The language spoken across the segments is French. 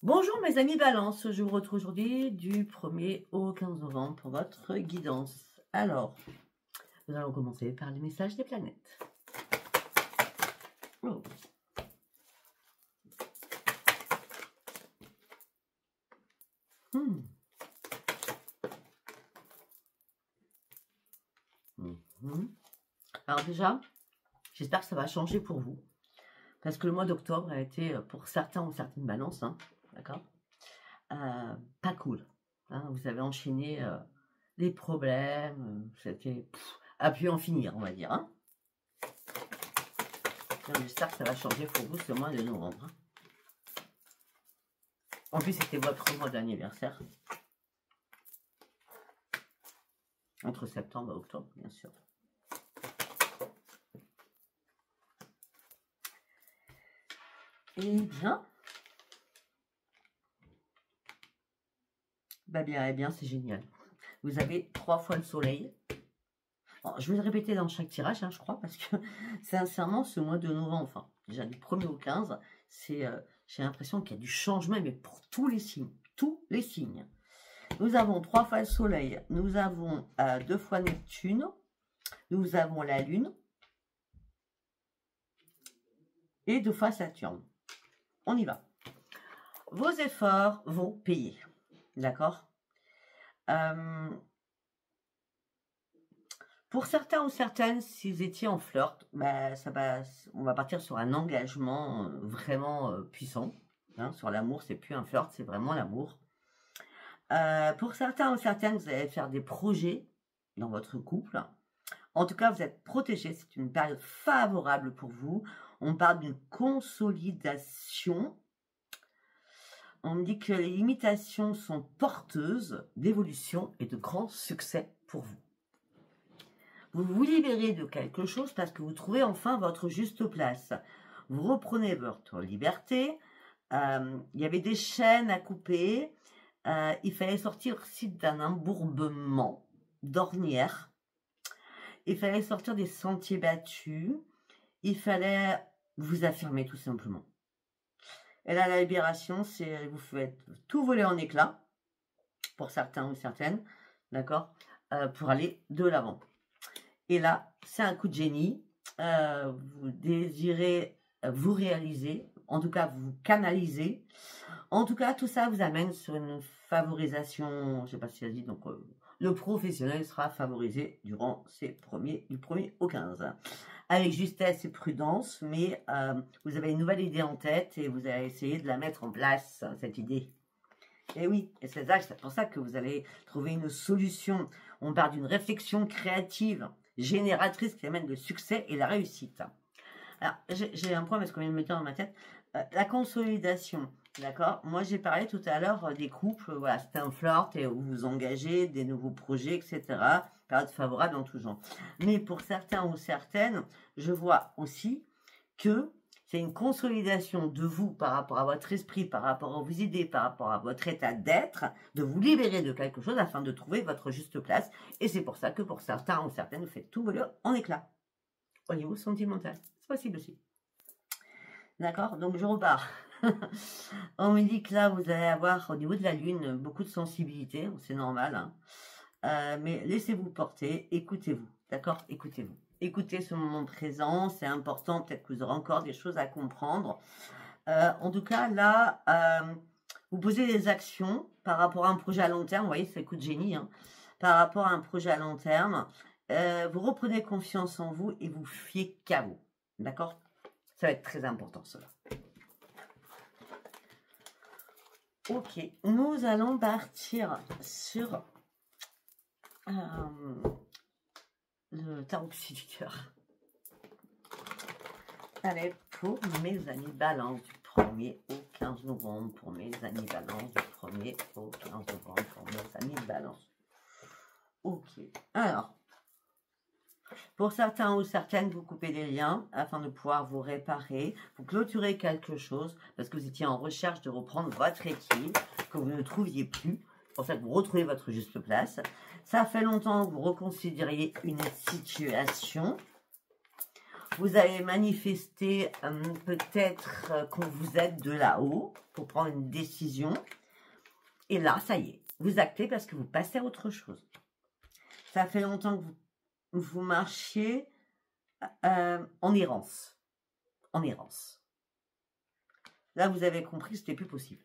Bonjour mes amis Balance, je vous retrouve aujourd'hui du 1er au 15 novembre pour votre guidance. Alors, nous allons commencer par les messages des planètes. Oh. Alors déjà, j'espère que ça va changer pour vous. Parce que le mois d'octobre a été, pour certains ou certaines balances, hein, d'accord, pas cool. Hein, vous avez enchaîné les problèmes, c'était à pu en finir, on va dire. Hein. J'espère que ça va changer pour vous ce mois de novembre. Hein. En plus, c'était votre mois d'anniversaire. Entre septembre et octobre, bien sûr. Eh bien, eh bien, c'est génial. Vous avez 3 fois le soleil. Alors, je vais le répéter dans chaque tirage, hein, je crois, parce que sincèrement, ce mois de novembre, enfin, déjà du 1er au 15, j'ai l'impression qu'il y a du changement, mais pour tous les signes. Tous les signes. Nous avons 3 fois le soleil, nous avons 2 fois Neptune, nous avons la Lune et 2 fois Saturne. On y va. Vos efforts vont payer. D'accord. Pour certains ou certaines, si vous étiez en flirt, on va partir sur un engagement vraiment puissant. Hein, sur l'amour, c'est plus un flirt, c'est vraiment l'amour. Pour certains ou certaines, vous allez faire des projets dans votre couple. En tout cas, vous êtes protégés. C'est une période favorable pour vous. On parle d'une consolidation. On me dit que les limitations sont porteuses d'évolution et de grands succès pour vous. Vous vous libérez de quelque chose parce que vous trouvez enfin votre juste place. Vous reprenez votre liberté. Il y avait des chaînes à couper. Il fallait sortir aussi d'un embourbement d'ornière. Il fallait sortir des sentiers battus. Il fallait vous affirmer tout simplement. Et là, la libération, c'est vous faites tout voler en éclats, pour certains ou certaines, d'accord, pour aller de l'avant. Et là, c'est un coup de génie. Vous désirez vous réaliser, en tout cas vous canaliser. En tout cas, tout ça vous amène sur une favorisation, je ne sais pas si ça dit, donc le professionnel sera favorisé durant du 1er au 15. Avec justesse et prudence, mais vous avez une nouvelle idée en tête et vous allez essayer de la mettre en place, cette idée. Et oui, et c'est pour ça que vous allez trouver une solution. On part d'une réflexion créative, génératrice qui amène le succès et la réussite. Alors, j'ai un point parce qu'on vient de me dire dans ma tête. La consolidation, d'accord. Moi, j'ai parlé tout à l'heure des couples. Voilà, c'est un flirt et vous vous engagez, des nouveaux projets, etc. Période favorable en tout genre. Mais pour certains ou certaines, je vois aussi que c'est une consolidation de vous par rapport à votre esprit, par rapport à vos idées, par rapport à votre état d'être, de vous libérer de quelque chose afin de trouver votre juste place. Et c'est pour ça que pour certains ou certaines, vous faites tout voler en éclats. Au niveau sentimental, c'est possible aussi. D'accord, donc je repars. On me dit que là, vous allez avoir au niveau de la Lune beaucoup de sensibilité, c'est normal. Hein. Mais laissez-vous porter, écoutez-vous. D'accord, écoutez-vous. Écoutez ce moment présent, c'est important, peut-être que vous aurez encore des choses à comprendre. En tout cas, là, vous posez des actions par rapport à un projet à long terme. Vous voyez, c'est le coup de génie. Hein, par rapport à un projet à long terme, vous reprenez confiance en vous et vous fiez qu'à vous. D'accord? Ça va être très important, cela. Ok, nous allons partir sur le tarot psy du cœur. Allez, pour mes amis balance du 1er au 15 novembre, pour mes amis balance du 1er au 15 novembre, pour mes amis balance. Ok, alors, pour certains ou certaines, vous coupez des liens afin de pouvoir vous réparer, vous clôturez quelque chose parce que vous étiez en recherche de reprendre votre équilibre, que vous ne trouviez plus. Pour ça que vous retrouvez votre juste place. Ça fait longtemps que vous reconsidériez une situation. Vous avez manifesté peut-être qu'on vous aide de là-haut pour prendre une décision. Et là, ça y est, vous actez parce que vous passez à autre chose. Ça fait longtemps que vous marchiez en errance. En errance. Là, vous avez compris que ce n'était plus possible.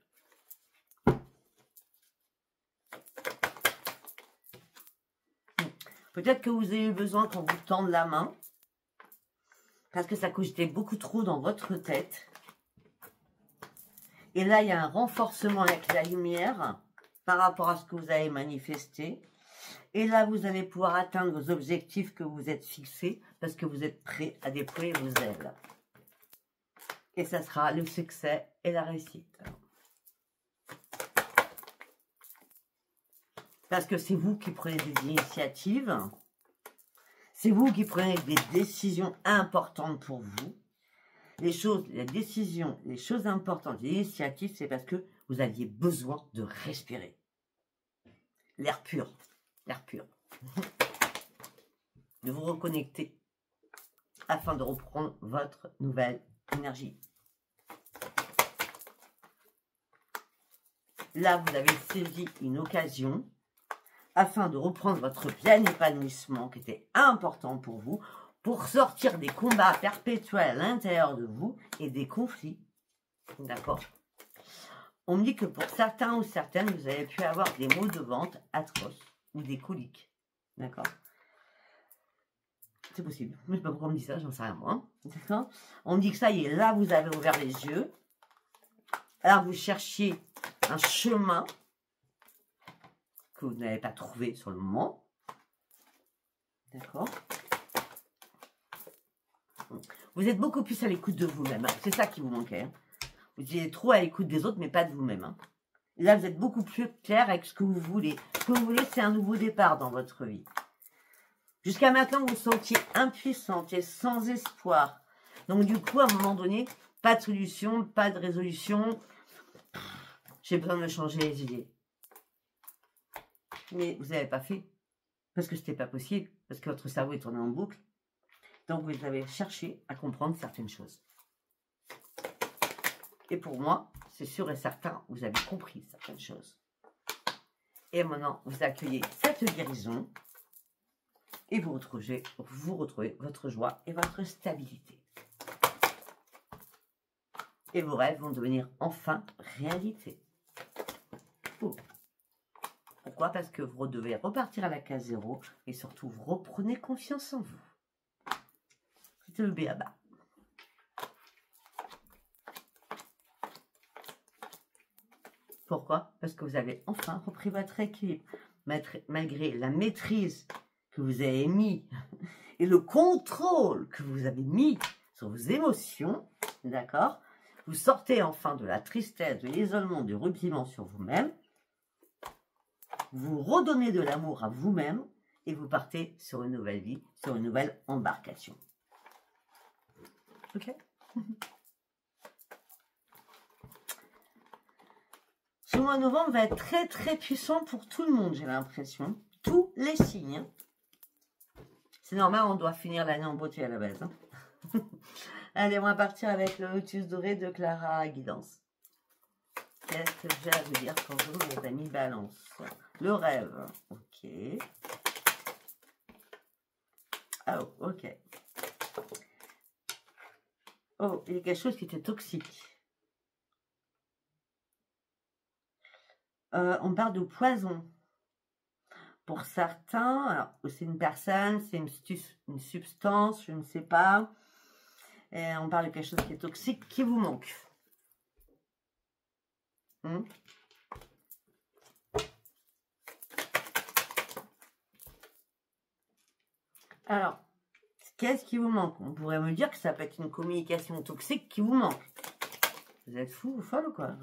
Peut-être que vous avez eu besoin qu'on vous tende la main. Parce que ça cogitait beaucoup trop dans votre tête. Et là, il y a un renforcement avec la lumière par rapport à ce que vous avez manifesté. Et là, vous allez pouvoir atteindre vos objectifs que vous êtes fixés parce que vous êtes prêt à déployer vos ailes. Et ça sera le succès et la réussite. Parce que c'est vous qui prenez des initiatives. C'est vous qui prenez des décisions importantes pour vous. Les décisions, les choses importantes, les initiatives, c'est parce que vous aviez besoin de respirer. L'air pur. L'air pur. De vous reconnecter afin de reprendre votre nouvelle énergie. Là, vous avez saisi une occasion afin de reprendre votre plein épanouissement qui était important pour vous, pour sortir des combats perpétuels à l'intérieur de vous et des conflits. D'accord? On me dit que pour certains ou certaines, vous avez pu avoir des maux de ventre atroces ou des coliques. D'accord? C'est possible. Je ne sais pas pourquoi on me dit ça, j'en sais rien moi. D'accord? On me dit que ça y est, là vous avez ouvert les yeux. Alors vous cherchiez un chemin que vous n'avez pas trouvé sur le moment. D'accord? Vous êtes beaucoup plus à l'écoute de vous-même. Hein. C'est ça qui vous manquait. Hein. Vous étiez trop à l'écoute des autres, mais pas de vous-même. Hein. Là, vous êtes beaucoup plus clair avec ce que vous voulez. Ce que vous voulez, c'est un nouveau départ dans votre vie. Jusqu'à maintenant, vous vous sentiez impuissante et sans espoir. Donc, du coup, à un moment donné, pas de solution, pas de résolution. J'ai besoin de me changer les idées. Mais vous n'avez pas fait. Parce que ce n'était pas possible. Parce que votre cerveau est tourné en boucle. Donc, vous avez cherché à comprendre certaines choses. Et pour moi, c'est sûr et certain, vous avez compris certaines choses. Et maintenant, vous accueillez cette guérison et vous retrouvez votre joie et votre stabilité. Et vos rêves vont devenir enfin réalité. Oh. Pourquoi? Parce que vous devez repartir à la case zéro et surtout, vous reprenez confiance en vous. C'est le b.a.-ba. Pourquoi? Parce que vous avez enfin repris votre équilibre. Malgré la maîtrise que vous avez mis et le contrôle que vous avez mis sur vos émotions, d'accord? Vous sortez enfin de la tristesse, de l'isolement, du repliement sur vous-même. Vous redonnez de l'amour à vous-même et vous partez sur une nouvelle vie, sur une nouvelle embarcation. Ok? Ce mois de novembre va être très très puissant pour tout le monde, j'ai l'impression. Tous les signes. C'est normal, on doit finir l'année en beauté à la base. Hein. Allez, on va partir avec le lotus doré de Clara Guidance. Qu'est-ce que j'ai à vous dire pour vous, mes amis Balance? Le rêve. Ok. Oh, ok. Oh, il y a quelque chose qui était toxique. On parle de poison. Pour certains, alors c'est une personne, c'est une substance, je ne sais pas. Et on parle de quelque chose qui est toxique, qui vous manque. Alors, qu'est-ce qui vous manque? On pourrait me dire que ça peut être une communication toxique qui vous manque. Vous êtes fou ou folle ou quoi?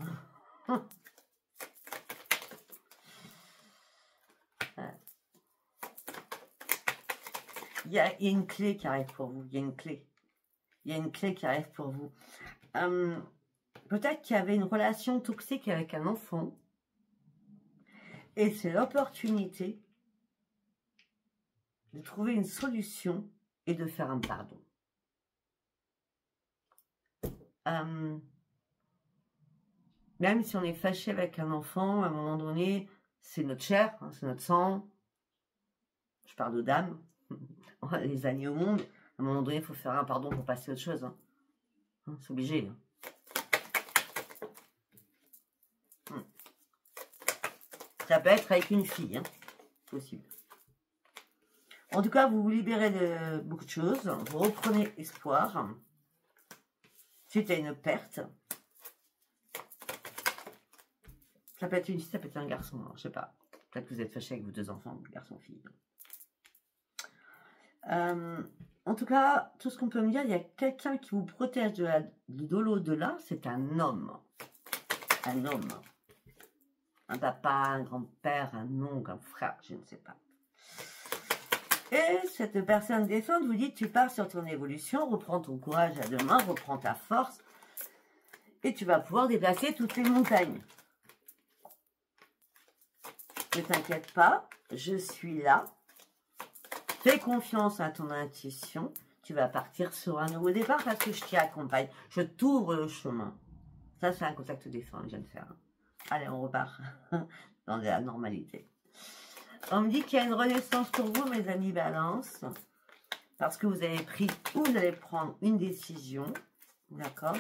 Il y a une clé qui arrive pour vous. Il y a une clé. Il y a une clé qui arrive pour vous. Peut-être qu'il y avait une relation toxique avec un enfant. Et c'est l'opportunité de trouver une solution et de faire un pardon. Même si on est fâché avec un enfant, à un moment donné, c'est notre chair, hein, c'est notre sang. Je parle de dames, les années au monde. À un moment donné, il faut faire un pardon pour passer à autre chose. Hein. C'est obligé. Hein. Ça peut être avec une fille, hein, possible. En tout cas, vous vous libérez de beaucoup de choses. Vous reprenez espoir. Suite à une perte. Ça peut être une fille, ça peut être un garçon. Hein, je sais pas. Peut-être que vous êtes fâché avec vos 2 enfants, garçon-fille. En tout cas, tout ce qu'on peut me dire, il y a quelqu'un qui vous protège de l'au-delà. C'est un homme. Un homme. Un papa, un grand-père, un oncle, un frère, je ne sais pas. Et cette personne défunte vous dit, tu pars sur ton évolution, reprends ton courage à 2 mains, reprends ta force, et tu vas pouvoir déplacer toutes les montagnes. Ne t'inquiète pas, je suis là. Fais confiance à ton intuition. Tu vas partir sur un nouveau départ parce que je t'y accompagne. Je t'ouvre le chemin. Ça, c'est un contact défunt que je viens de faire. Allez, on repart dans la normalité. On me dit qu'il y a une renaissance pour vous, mes amis Balance, parce que vous avez pris ou vous allez prendre une décision, d'accord?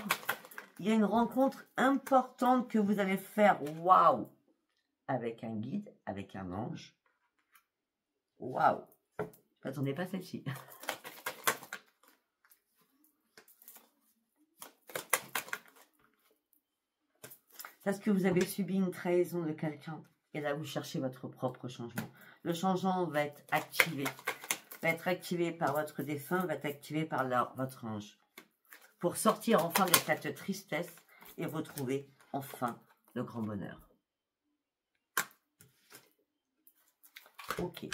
Il y a une rencontre importante que vous allez faire, waouh, avec un guide, avec un ange. Waouh, je m'attendais pas à celle-ci. Parce que vous avez subi une trahison de quelqu'un. Et là, vous cherchez votre propre changement. Le changement va être activé. Va être activé par votre défunt, va être activé par votre ange. Pour sortir enfin de cette tristesse et retrouver enfin le grand bonheur. Ok.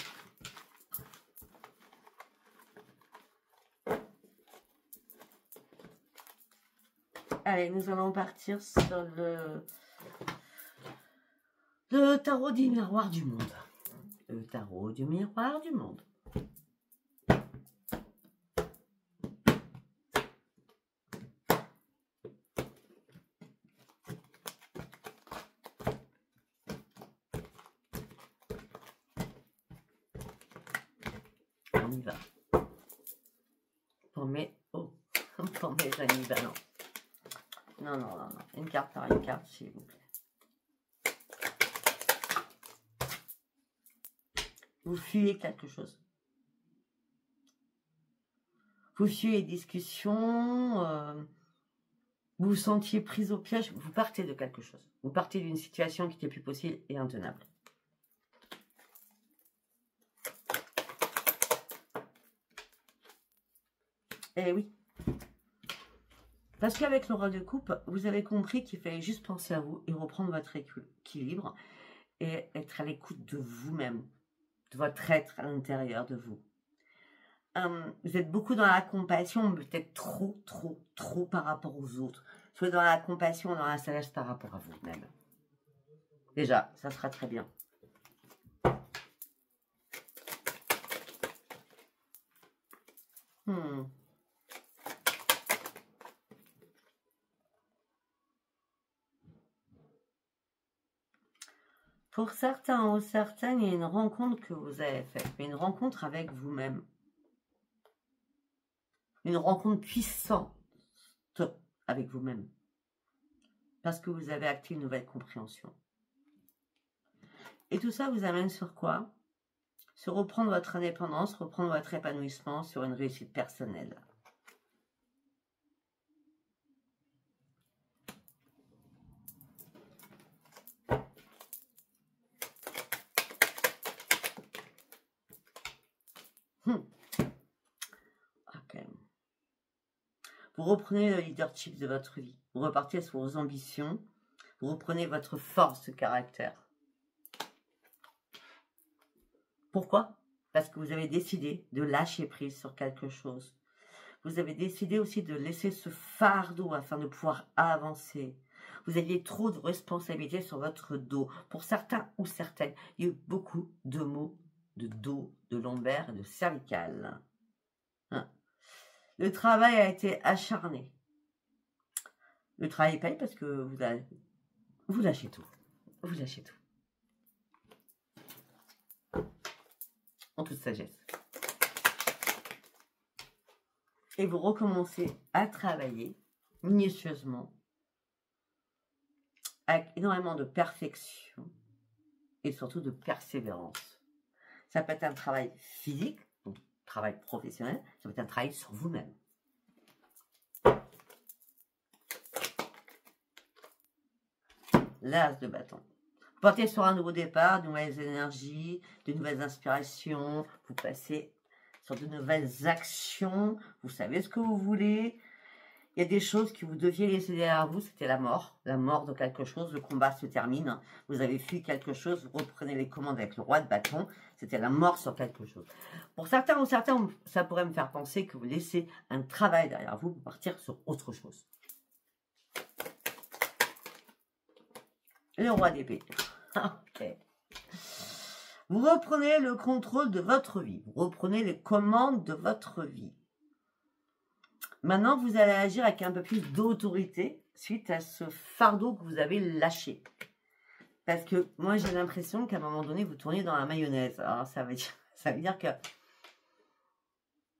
Allez, nous allons partir sur le tarot du miroir du monde. Le tarot du miroir du monde. On y va. Pour mes amis Balance. Non, non, non, non. Une carte par une carte, s'il vous plaît. Vous fuyez quelque chose. Vous fuyez les discussions. Vous vous sentiez prise au piège. Vous partez de quelque chose. Vous partez d'une situation qui n'était plus possible et intenable. Eh oui. Parce qu'avec le roi de coupe, vous avez compris qu'il fallait juste penser à vous et reprendre votre équilibre et être à l'écoute de vous-même, de votre être à l'intérieur de vous. Vous êtes beaucoup dans la compassion, peut-être trop par rapport aux autres. Soit dans la compassion, dans la sagesse par rapport à vous-même. Déjà, ça sera très bien. Pour certains ou certaines, il y a une rencontre que vous avez faite, mais une rencontre avec vous-même. Une rencontre puissante avec vous-même. Parce que vous avez acté une nouvelle compréhension. Et tout ça vous amène sur quoi? Sur reprendre votre indépendance, reprendre votre épanouissement sur une réussite personnelle. Okay. Vous reprenez le leadership de votre vie. Vous repartez sur vos ambitions. Vous reprenez votre force de caractère. Pourquoi? Parce que vous avez décidé de lâcher prise sur quelque chose. Vous avez décidé aussi de laisser ce fardeau afin de pouvoir avancer. Vous aviez trop de responsabilités sur votre dos. Pour certains ou certaines, il y a eu beaucoup de maux de dos, de lombaire et de cervical. Le travail a été acharné. Le travail paye parce que vous lâchez tout. Vous lâchez tout. En toute sagesse. Et vous recommencez à travailler minutieusement, avec énormément de perfection et surtout de persévérance. Ça peut être un travail physique, un travail professionnel, ça peut être un travail sur vous-même. L'as de bâton. Portez sur un nouveau départ, de nouvelles énergies, de nouvelles inspirations. Vous passez sur de nouvelles actions. Vous savez ce que vous voulez. Il y a des choses que vous deviez laisser derrière vous. C'était la mort de quelque chose. Le combat se termine. Vous avez fui quelque chose. Vous reprenez les commandes avec le roi de bâton. C'était la mort sur quelque chose. Pour certains, ça pourrait me faire penser que vous laissez un travail derrière vous pour partir sur autre chose. Le roi d'épée. Ok. Vous reprenez le contrôle de votre vie. Vous reprenez les commandes de votre vie. Maintenant, vous allez agir avec un peu plus d'autorité suite à ce fardeau que vous avez lâché. Parce que moi, j'ai l'impression qu'à un moment donné, vous tournez dans la mayonnaise. Alors, ça veut dire que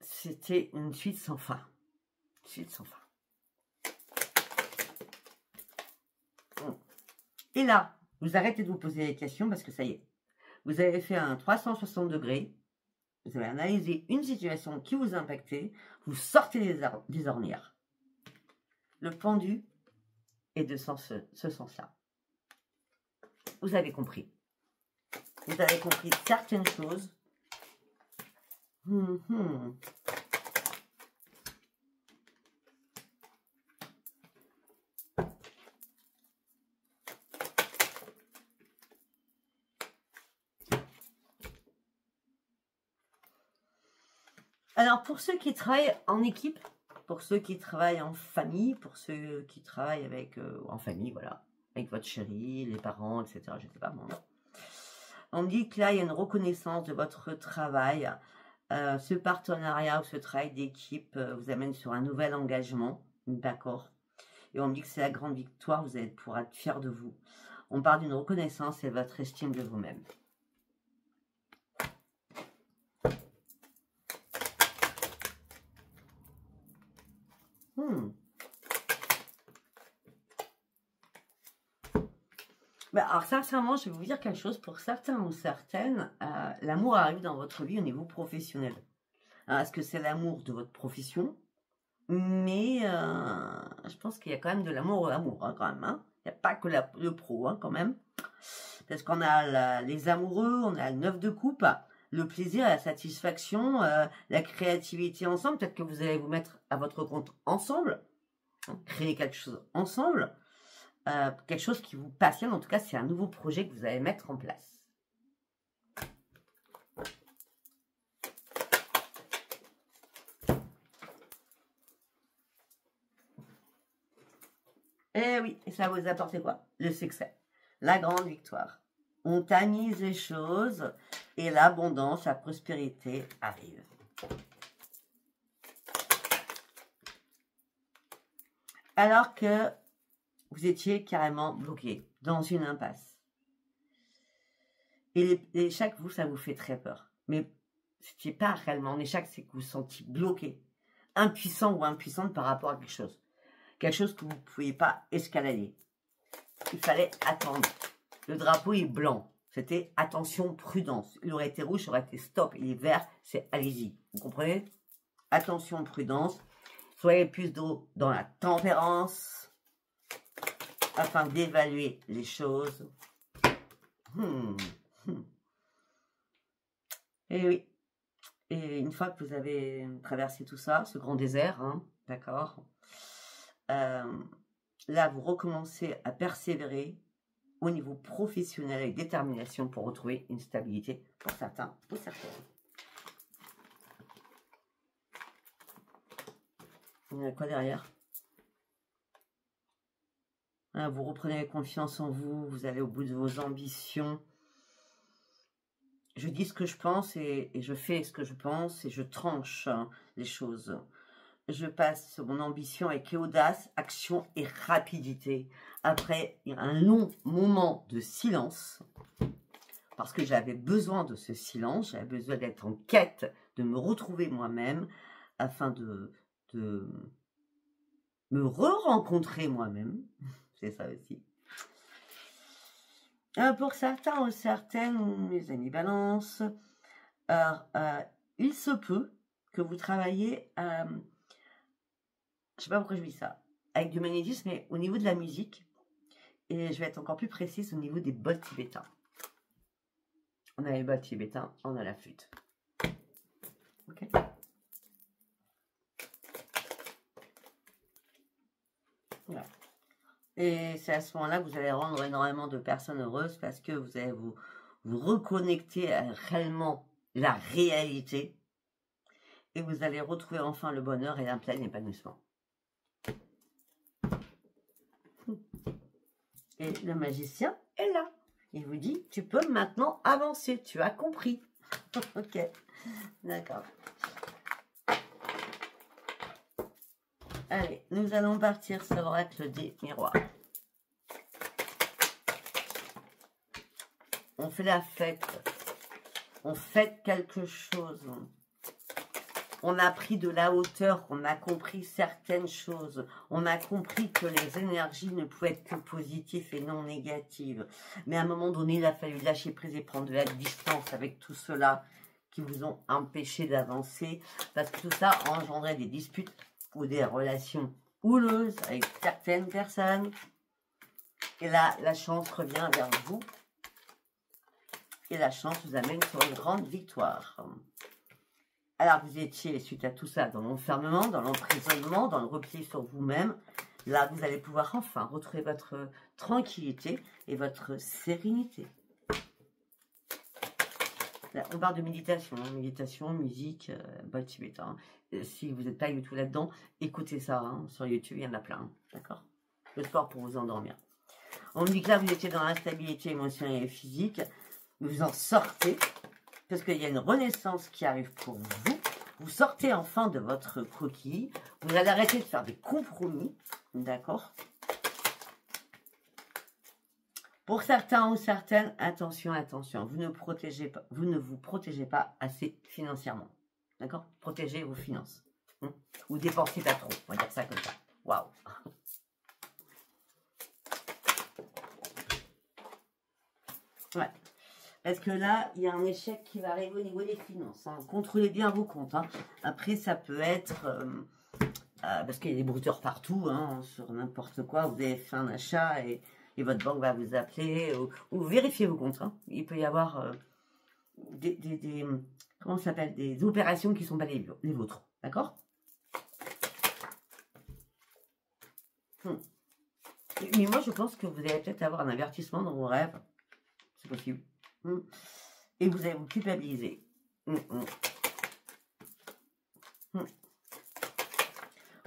c'était une suite sans fin. Une suite sans fin. Et là, vous arrêtez de vous poser des questions parce que ça y est. Vous avez fait un 360 degrés. Vous avez analysé une situation qui vous impactait. Vous sortez des ornières. Le pendu est de ce sens-là. Vous avez compris. Vous avez compris certaines choses. Alors, pour ceux qui travaillent en équipe, pour ceux qui travaillent en famille, pour ceux qui travaillent avec en famille, voilà, avec votre chéri, les parents, etc., je ne sais pas moi. On me dit que là, il y a une reconnaissance de votre travail. Ce partenariat ou ce travail d'équipe vous amène sur un nouvel engagement, d'accord. Et on me dit que c'est la grande victoire, vous allez pouvoir être fiers de vous. On parle d'une reconnaissance et de votre estime de vous-même. Bah, alors sincèrement, je vais vous dire quelque chose. Pour certains ou certaines, l'amour arrive dans votre vie au niveau professionnel. Est-ce que c'est l'amour de votre profession? Mais je pense qu'il y a quand même de l'amour au amour, hein, quand même. Hein. Il n'y a pas que le pro, hein, quand même. Parce qu'on a les amoureux, on a le 9 de coupe, le plaisir, la satisfaction, la créativité ensemble. Peut-être que vous allez vous mettre à votre compte ensemble, hein, créer quelque chose ensemble. Quelque chose qui vous passionne. En tout cas, c'est un nouveau projet que vous allez mettre en place. Et oui, et ça vous apporte quoi? Le succès, la grande victoire. On tamise les choses et l'abondance, la prospérité arrive. Alors que vous étiez carrément bloqué dans une impasse. Et l'échec, ça vous fait très peur. Mais ce n'est pas réellement un échec, c'est que vous vous sentez bloqué, impuissant ou impuissante par rapport à quelque chose. Quelque chose que vous ne pouviez pas escalader. Il fallait attendre. Le drapeau est blanc. C'était attention, prudence. Il aurait été rouge, ça aurait été stop. Il est vert, c'est allez-y. Vous comprenez? Attention, prudence. Soyez plus dans la tempérance afin d'évaluer les choses. Et oui. Et une fois que vous avez traversé tout ça, ce grand désert, hein, d'accord, là, vous recommencez à persévérer au niveau professionnel avec détermination pour retrouver une stabilité pour certains ou certaines. Il y a quoi derrière? Vous reprenez confiance en vous, vous allez au bout de vos ambitions. Je dis ce que je pense et je fais ce que je pense et je tranche les choses. je passe sur mon ambition avec audace, action et rapidité. Après un long moment de silence, parce que j'avais besoin de ce silence, j'avais besoin d'être en quête, de me retrouver moi-même, afin de me re-rencontrer moi-même. C'est ça aussi. Pour certains ou certaines, mes amis balance, il se peut que vous travaillez, je sais pas pourquoi je dis ça, avec du magnétisme, mais au niveau de la musique, et je vais être encore plus précise au niveau des bols tibétains. On a les bols tibétains, on a la flûte. Ok. Voilà. Et c'est à ce moment-là que vous allez rendre énormément de personnes heureuses parce que vous allez vous reconnecter à réellement la réalité et vous allez retrouver enfin le bonheur et un plein épanouissement. Et le magicien est là. Il vous dit, tu peux maintenant avancer, tu as compris. Ok, d'accord. Allez, nous allons partir sur l'oracle des miroirs. On fait la fête. On fête quelque chose. On a pris de la hauteur, on a compris certaines choses. On a compris que les énergies ne pouvaient être que positives et non négatives. Mais à un moment donné, il a fallu lâcher prise et prendre de la distance avec tout cela qui vous ont empêché d'avancer. Parce que tout ça engendrait des disputes ou des relations houleuses avec certaines personnes. Et là, la chance revient vers vous. Et la chance vous amène sur une grande victoire. Alors, vous étiez, suite à tout ça, dans l'enfermement, dans l'emprisonnement, dans le repli sur vous-même. Là, vous allez pouvoir enfin retrouver votre tranquillité et votre sérénité. Là, on parle de méditation, hein, méditation, musique, bol tibétain. Si vous n'êtes pas du tout là-dedans, écoutez ça hein, sur YouTube, il y en a plein. Hein, d'accord? Le sport pour vous endormir. On me dit que là, vous étiez dans l'instabilité émotionnelle et physique. Vous en sortez, parce qu'il y a une renaissance qui arrive pour vous. Vous sortez enfin de votre coquille. Vous allez arrêter de faire des compromis. D'accord? Pour certains ou certaines, attention, attention. Vous ne vous protégez pas assez financièrement. D'accord? Protégez vos finances. Ou dépensez pas trop. On va dire ça comme ça. Waouh! Ouais. Parce que là, il y a un échec qui va arriver au niveau des finances. Hein. Contrôlez bien vos comptes. Hein. Après, ça peut être... parce qu'il y a des brouteurs partout, hein, sur n'importe quoi. Vous avez fait un achat et votre banque va vous appeler. Ou vérifiez vos comptes. Hein. Il peut y avoir comment ça s'appelle, des opérations qui ne sont pas les vôtres. D'accord? Mais moi, je pense que vous allez peut-être avoir un avertissement dans vos rêves. C'est possible. Et vous allez vous culpabiliser. On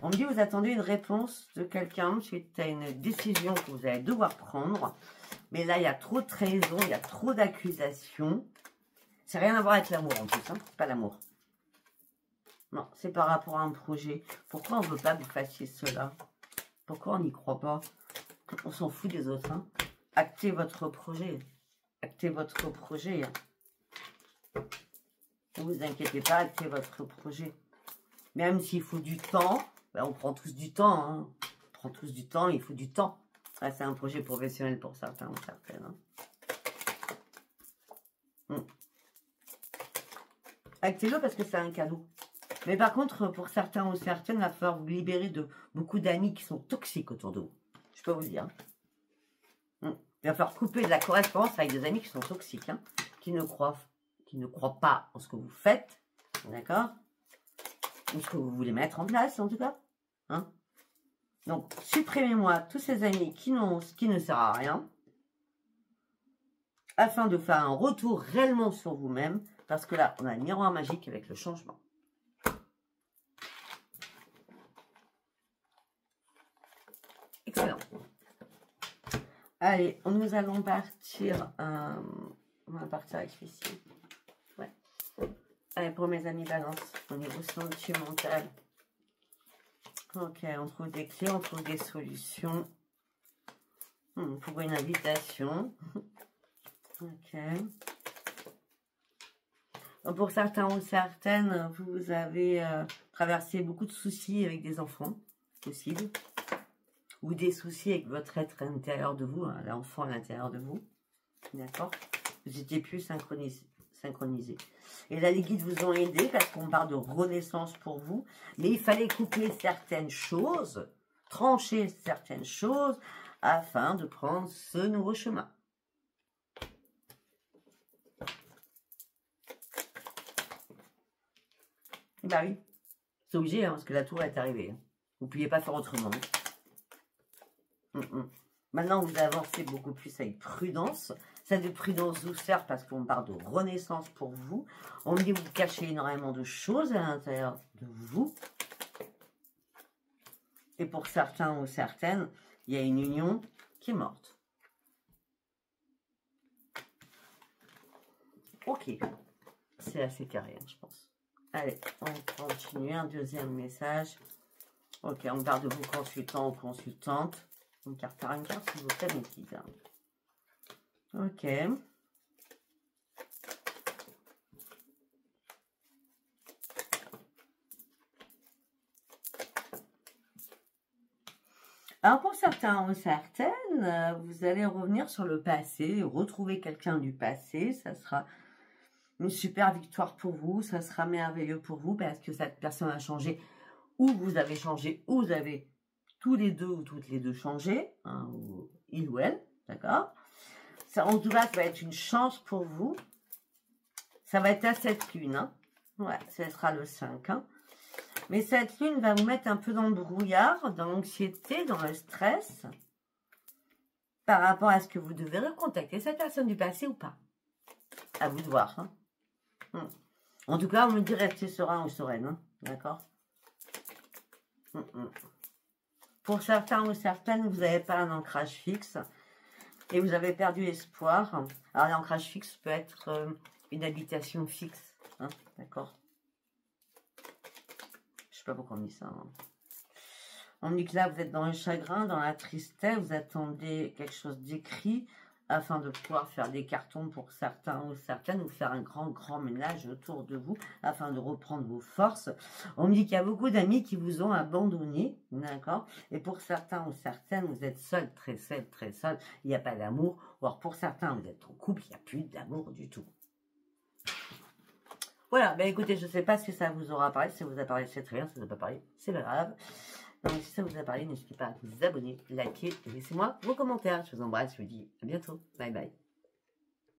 me dit vous attendez une réponse de quelqu'un suite à une décision que vous allez devoir prendre. Mais là, il y a trop de trahison, il y a trop d'accusations. C'est rien à voir avec l'amour en plus, hein. C'est pas l'amour. Non, c'est par rapport à un projet. Pourquoi on ne veut pas que vous fassiez cela? Pourquoi on n'y croit pas? On s'en fout des autres. Hein. Actez votre projet. Actez votre projet. Ne vous inquiétez pas, actez votre projet. Même s'il faut du temps, ben on prend tous du temps. Hein. On prend tous du temps, il faut du temps. Ah, c'est un projet professionnel pour certains ou certaines. Hein. Actez-le parce que c'est un cadeau. Mais par contre, pour certains ou certaines, il va falloir vous libérer de beaucoup d'amis qui sont toxiques autour de vous. Je peux vous le dire. Il va falloir couper de la correspondance avec des amis qui sont toxiques, hein, qui ne croient pas en ce que vous faites, d'accord? Ou ce que vous voulez mettre en place, en tout cas. Hein? Donc, supprimez-moi tous ces amis qui ne servent à rien, afin de faire un retour réellement sur vous-même, parce que là, on a le miroir magique avec le changement. Excellent. Allez, nous allons partir. On va partir avec celui-ci. Ouais. Allez, pour mes amis balance, au niveau sentimental. Ok, on trouve des clés, on trouve des solutions. Pour une invitation. Ok. Pour certains ou certaines, vous avez traversé beaucoup de soucis avec des enfants, possible. Ou des soucis avec votre être intérieur de vous, hein, l'enfant à l'intérieur de vous. D'accord? Vous étiez plus synchronisé. Et là, les guides vous ont aidé parce qu'on parle de renaissance pour vous. Mais il fallait couper certaines choses, trancher certaines choses, afin de prendre ce nouveau chemin. Bah oui, c'est obligé, hein, parce que la tour est arrivée. Hein. Vous ne pouviez pas faire autrement. Maintenant, vous avancez beaucoup plus avec prudence. Cette prudence vous sert parce qu'on parle de renaissance pour vous. On me dit que vous cachez énormément de choses à l'intérieur de vous. Et pour certains ou certaines, il y a une union qui est morte. Ok, c'est assez carré, hein, je pense. Allez, on continue. Un deuxième message. Ok, on parle de vous consultants ou consultantes. Une carte par une carte, s'il vous plaît, mes guides. Ok. Alors, pour certains ou certaines, vous allez revenir sur le passé, retrouver quelqu'un du passé. Ça sera une super victoire pour vous. Ça sera merveilleux pour vous parce que cette personne a changé ou vous avez changé ou vous avez tous les deux ou toutes les deux changé. Hein, ou il ou elle, d'accord? Ça, en tout cas, ça va être une chance pour vous. Ça va être à cette lune. Hein. Ouais, ce sera le 5. Hein. Mais cette lune va vous mettre un peu dans le brouillard, dans l'anxiété, dans le stress, par rapport à ce que vous devez recontacter cette personne du passé ou pas. À vous de voir. Hein. En tout cas, on me dit rester serein ou sereine. Hein. D'accord? Pour certains ou certaines, vous n'avez pas un ancrage fixe et vous avez perdu espoir. Alors, l'ancrage fixe peut être une habitation fixe. Hein. D'accord? Je sais pas pourquoi on dit ça. Hein. On dit que là, vous êtes dans le chagrin, dans la tristesse, vous attendez quelque chose d'écrit afin de pouvoir faire des cartons pour certains ou certaines, ou faire un grand ménage autour de vous afin de reprendre vos forces. On me dit qu'il y a beaucoup d'amis qui vous ont abandonné, d'accord? Et pour certains ou certaines, vous êtes seul, très seul, il n'y a pas d'amour. Ou alors pour certains, vous êtes en couple, il n'y a plus d'amour du tout. Voilà, ben écoutez, je ne sais pas si ça vous aura parlé. Si ça vous a parlé, c'est très bien. Si ça vous a pas parlé, c'est pas grave. Donc, si ça vous a parlé, n'hésitez pas à vous abonner, liker et laissez-moi vos commentaires. Je vous embrasse, je vous dis à bientôt. Bye bye.